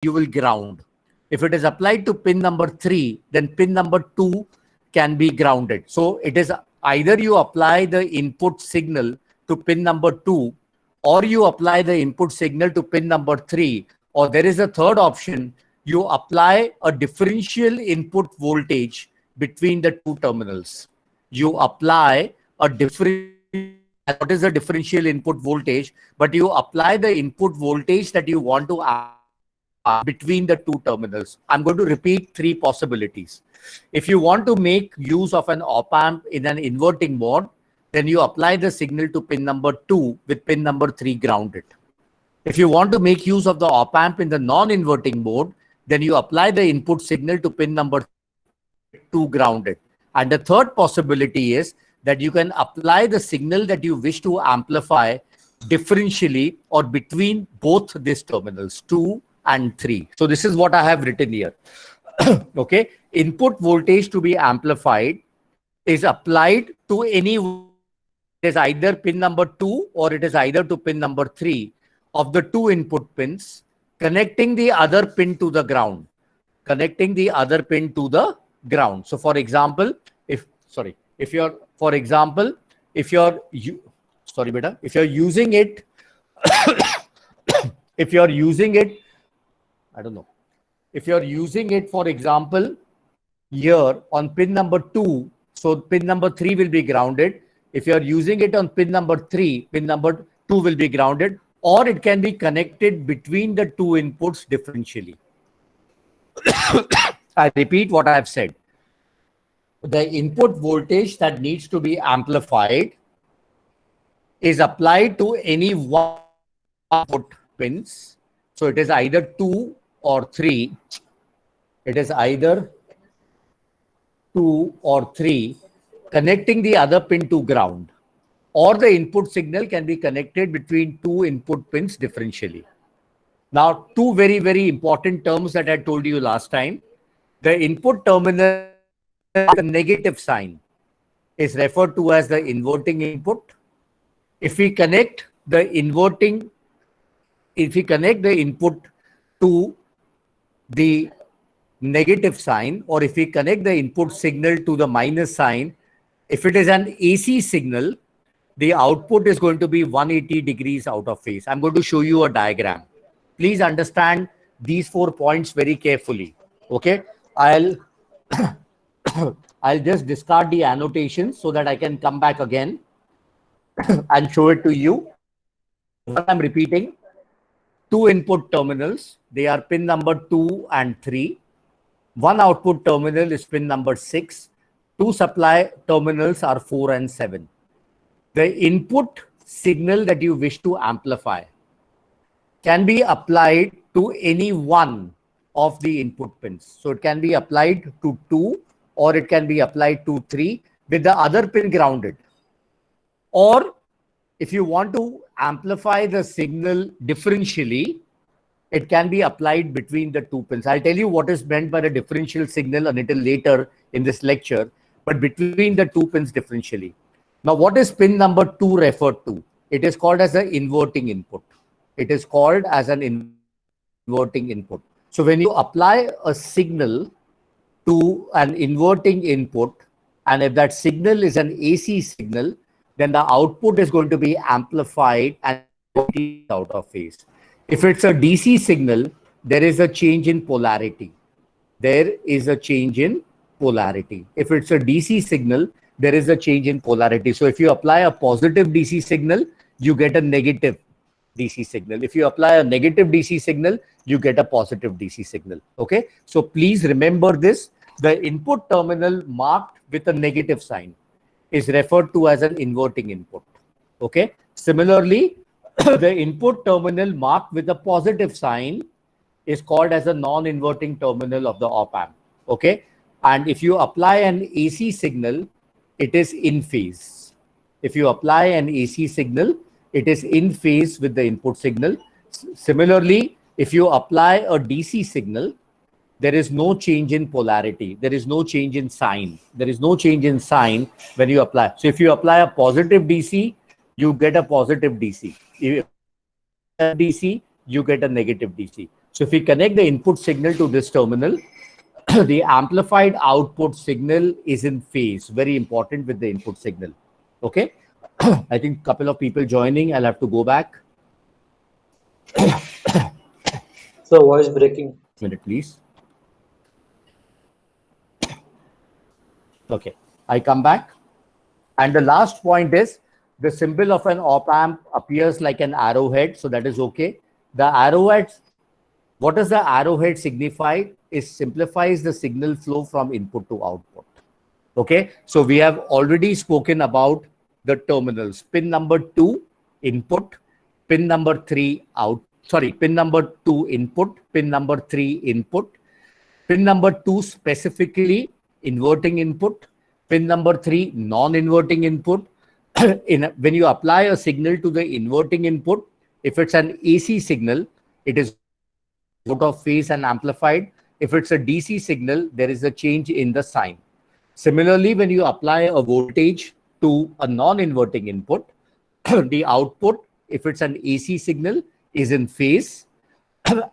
you will ground. If it is applied to pin number 3, then pin number 2 can be grounded. So it is either you apply the input signal to pin number 2, or you apply the input signal to pin number 3, or there is a third option, you apply a differential input voltage between the two terminals. You apply a differential, what is the differential input voltage, but you apply the input voltage that you want to between the two terminals. I'm going to repeat three possibilities. If you want to make use of an op-amp in an inverting mode, then you apply the signal to pin number 2 with pin number 3 grounded. If you want to make use of the op-amp in the non-inverting mode, then you apply the input signal to pin number 2 grounded. And the third possibility is that you can apply the signal that you wish to amplify differentially or between both these terminals, 2 and 3. So this is what I have written here. Okay, input voltage to be amplified is applied to any, it is either pin number 2 or it is either to pin number 3 of the two input pins, connecting the other pin to the ground, connecting the other pin to the ground. So for example, if you're using it, if you're using it, I don't know. If you're using it, for example, here on pin number 2, so pin number 3 will be grounded. If you're using it on pin number 3, pin number 2 will be grounded, or it can be connected between the two inputs differentially. I repeat what I have said. The input voltage that needs to be amplified is applied to any one input pins. So it is either 2 or 3. It is either 2 or 3 connecting the other pin to ground, or the input signal can be connected between two input pins differentially. Now, two very, very important terms that I told you last time. The input terminal, the negative sign, is referred to as the inverting input. If we connect the input to the negative sign, or if we connect the input signal to the minus sign, if it is an AC signal, the output is going to be 180 degrees out of phase. I'm going to show you a diagram. Please understand these 4 points very carefully. Okay, I'll just discard the annotations so that I can come back again and show it to you. What I'm repeating, two input terminals, they are pin number 2 and 3. One output terminal is pin number 6. Two supply terminals are 4 and 7. The input signal that you wish to amplify can be applied to any one of the input pins. So it can be applied to 2, or it can be applied to 3 with the other pin grounded. Or if you want to amplify the signal differentially, it can be applied between the two pins. I'll tell you what is meant by the differential signal a little later in this lecture, but between the two pins differentially. Now, what is pin number 2 referred to? It is called as an inverting input. It is called as an inverting input. So when you apply a signal to an inverting input, and if that signal is an AC signal, then the output is going to be amplified and out of phase. If it's a DC signal, there is a change in polarity. There is a change in polarity. If it's a DC signal, there is a change in polarity. So if you apply a positive DC signal, you get a negative DC signal. If you apply a negative DC signal, you get a positive DC signal. Okay. So please remember this. The input terminal marked with a negative sign is referred to as an inverting input. Okay. Similarly, the input terminal marked with a positive sign is called as a non-inverting terminal of the op-amp. Okay. And if you apply an AC signal, it is in phase. If you apply an AC signal, it is in phase with the input signal. Similarly, if you apply a DC signal, there is no change in polarity. There is no change in sign. There is no change in sign when you apply. So if you apply a positive DC, you get a positive DC. If you apply a DC, you get a negative DC. So if we connect the input signal to this terminal, the amplified output signal is in phase. Very important with the input signal. Okay. I think a couple of people joining. I'll have to go back. So voice breaking. Minute, please. Okay. I come back. And the last point is the symbol of an op amp appears like an arrowhead. So that is okay. The arrowhead, what does the arrowhead signify? It simplifies the signal flow from input to output. Okay. So we have already spoken about the terminals. Pin number 2, input. Pin number 3, out. Sorry, pin number 2, input. Pin number 3, input. Pin number 2, specifically inverting input. Pin number 3, non-inverting input. When you apply a signal to the inverting input, if it's an AC signal, it is out of phase and amplified. If it's a DC signal, there is a change in the sign. Similarly, when you apply a voltage to a non-inverting input, the output, if it's an AC signal, is in phase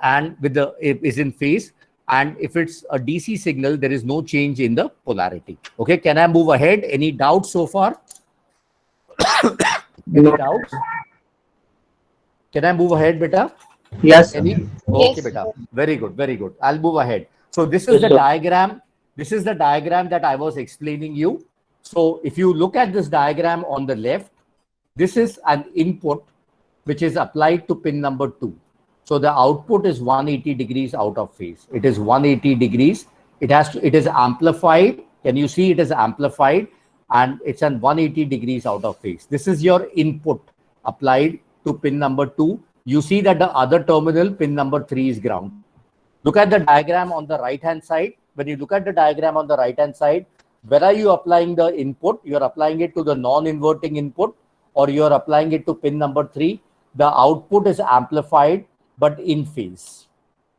and is in phase. And if it's a DC signal, there is no change in the polarity. Okay, can I move ahead? Any doubts so far? Any doubts? Can I move ahead, beta? Yes, sir. Any? Okay, beta. Very good, very good. I'll move ahead. So this is the diagram. This is the diagram that I was explaining you. So if you look at this diagram on the left, this is an input which is applied to pin number 2. So the output is 180 degrees out of phase. It is 180 degrees. It is amplified. Can you see it is amplified? And it's an 180 degrees out of phase. This is your input applied to pin number 2. You see that the other terminal, pin number 3, is ground. Look at the diagram on the right hand side. When you look at the diagram on the right hand side, where are you applying the input? You're applying it to the non-inverting input, or you're applying it to pin number 3. The output is amplified but in phase.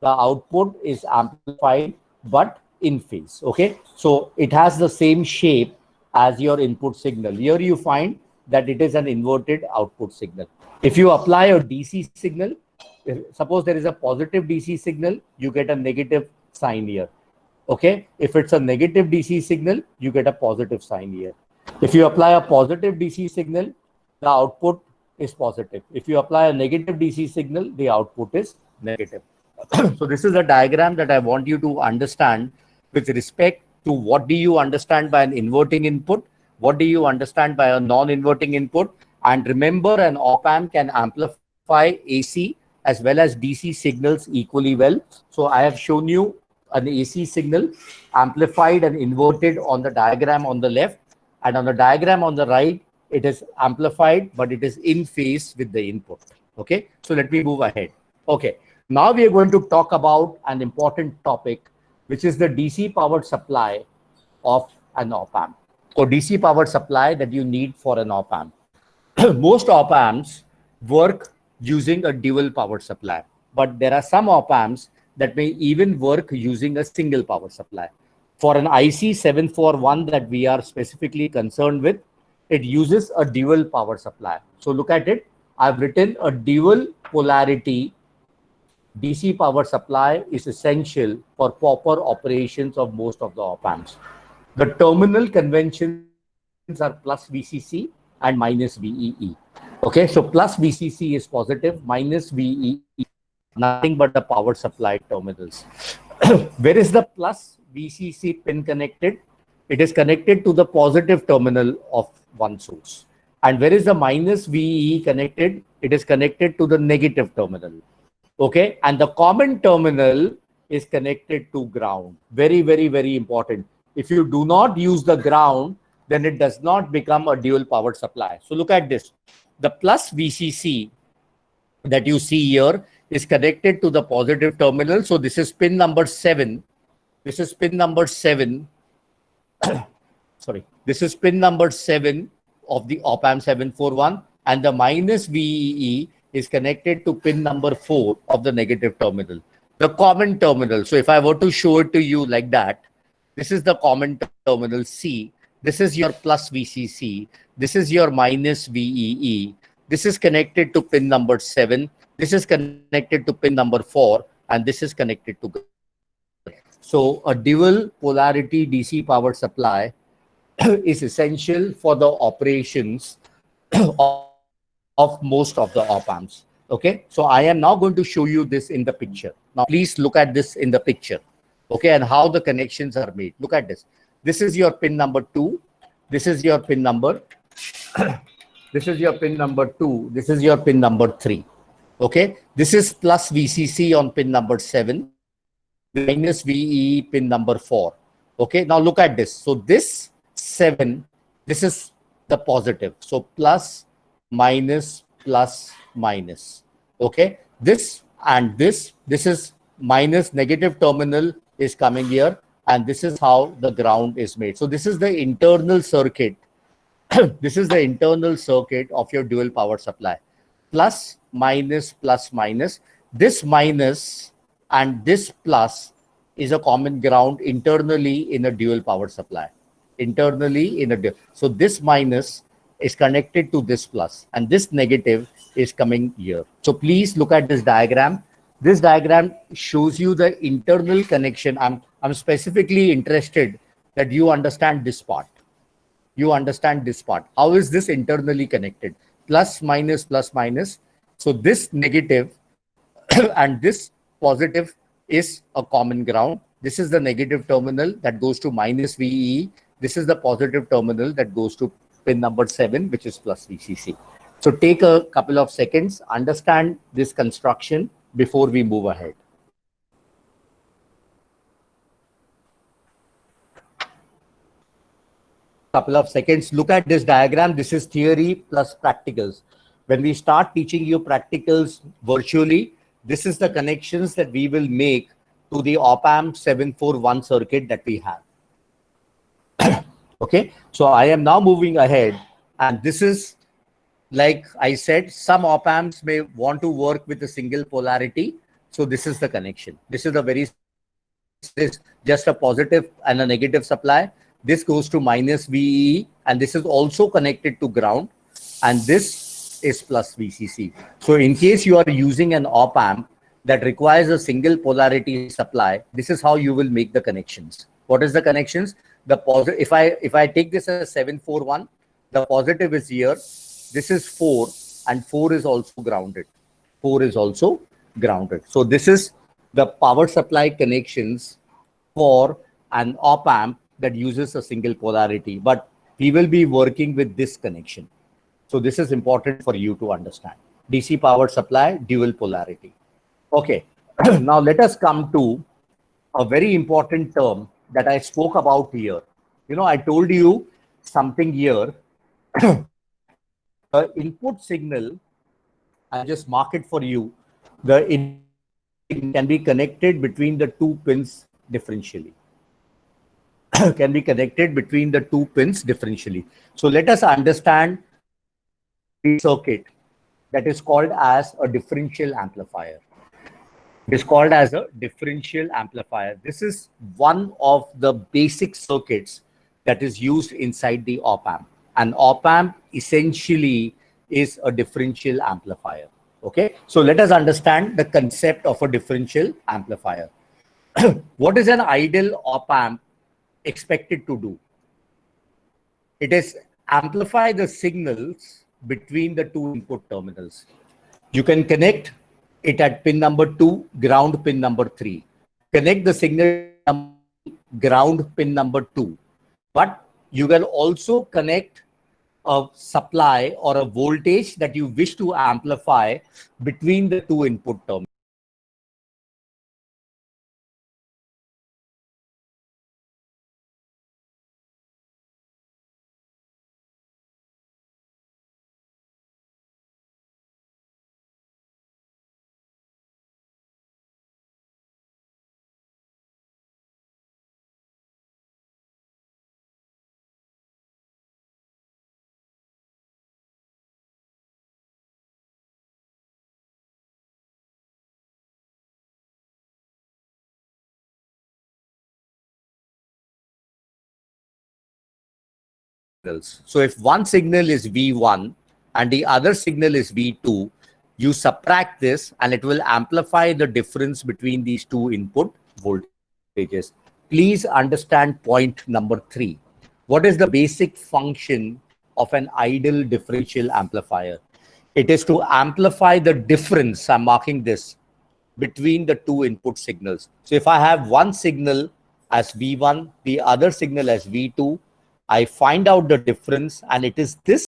The output is amplified but in phase. Okay, so it has the same shape as your input signal. Here you find that it is an inverted output signal. If you apply a DC signal, suppose there is a positive DC signal, you get a negative sign here. Okay, if it's a negative DC signal, you get a positive sign here. If you apply a positive DC signal, the output is positive. If you apply a negative DC signal, the output is negative. So this is a diagram that I want you to understand with respect to what do you understand by an inverting input, what do you understand by a non-inverting input. And remember, an op-amp can amplify AC as well as DC signals equally well. So I have shown you an AC signal amplified and inverted on the diagram on the left, and on the diagram on the right, it is amplified, but it is in phase with the input. Okay, so let me move ahead. Okay, now we are going to talk about an important topic, which is the DC powered supply of an op-amp, or DC powered supply that you need for an op-amp. Most op-amps work using a dual power supply, but there are some op-amps that may even work using a single power supply. For an IC 741 that we are specifically concerned with, it uses a dual power supply. So look at it. I've written a dual polarity DC power supply is essential for proper operations of most of the op-amps. The terminal conventions are plus VCC and minus VEE. Okay, so plus VCC is positive, minus VEE, nothing but the power supply terminals. Where is the plus VCC pin connected? It is connected to the positive terminal of one source. And where is the minus VEE connected? It is connected to the negative terminal. Okay, and the common terminal is connected to ground. Very, very, very important. If you do not use the ground, then it does not become a dual powered supply. So look at this. The plus VCC that you see here is connected to the positive terminal. So this is pin number 7. This is pin number 7. Sorry, this is pin number 7 of the op-amp 741, and the minus VEE is connected to pin number 4 of the negative terminal, the common terminal. So if I were to show it to you like that, this is the common terminal C. This is your plus VCC. This is your minus VEE. This is connected to pin number 7. This is connected to pin number 4. and this is connected to ground. So a dual polarity DC power supply is essential for the operations of most of the op amps. Okay, so I am now going to show you this in the picture. Now, please look at this in the picture. Okay, and how the connections are made. Look at this. This is your pin number 2. This is your pin number. This is your pin number 2. This is your pin number 3. Okay, this is plus VCC on pin number 7. Minus VEE pin number 4. Okay, now look at this. So this 7, this is the positive. So plus, minus, plus, minus. Okay, this and this is minus, negative terminal is coming here, and this is how the ground is made. So this is the internal circuit. This is the internal circuit of your dual power supply. Plus, minus, plus, minus. This minus and this plus is a common ground internally in a dual power supply. Internally in a dual. So this minus is connected to this plus, and this negative is coming here. So please look at this diagram. This diagram shows you the internal connection. I'm specifically interested that you understand this part. You understand this part. How is this internally connected? Plus, minus, plus, minus. So this negative and this positive is a common ground. This is the negative terminal that goes to minus VEE. This is the positive terminal that goes to pin number 7, which is plus VCC. So take a couple of seconds, understand this construction before we move ahead. Couple of seconds. Look at this diagram. This is theory plus practicals. When we start teaching you practicals virtually, this is the connections that we will make to the op-amp 741 circuit that we have. Okay, so I am now moving ahead, and this is, like I said, some op-amps may want to work with a single polarity. So this is the connection. This is a very, this just a positive and a negative supply. This goes to minus VEE, and this is also connected to ground, and this is plus VCC. So in case you are using an op-amp that requires a single polarity supply, this is how you will make the connections. What is the connections? The positive, if I take this as 741, the positive is here. This is 4, and 4 is also grounded. 4 is also grounded. So this is the power supply connections for an op-amp that uses a single polarity, but we will be working with this connection. So this is important for you to understand. DC power supply, dual polarity. Okay, now let us come to a very important term that I spoke about here. You know, I told you something here. The input signal, I'll just mark it for you. The input can be connected between the 2 pins differentially. Can be connected between the 2 pins differentially. So let us understand the circuit that is called as a differential amplifier. It is called as a differential amplifier. This is one of the basic circuits that is used inside the op-amp. An op-amp essentially is a differential amplifier. Okay, so let us understand the concept of a differential amplifier. What is an ideal op-amp expected to do? It is amplify the signals between the 2 input terminals. You can connect it at pin number 2, ground pin number 3. Connect the signal ground pin number 2. But you can also connect a supply or a voltage that you wish to amplify between the 2 input terminals. So if one signal is V1 and the other signal is V2, You subtract this and it will amplify the difference between these two input voltages. Please understand point number 3. What is the basic function of an ideal differential amplifier? It is to amplify the difference, I'm marking this, between the two input signals. So if I have one signal as V1, the other signal as V2, I find out the difference, and it is this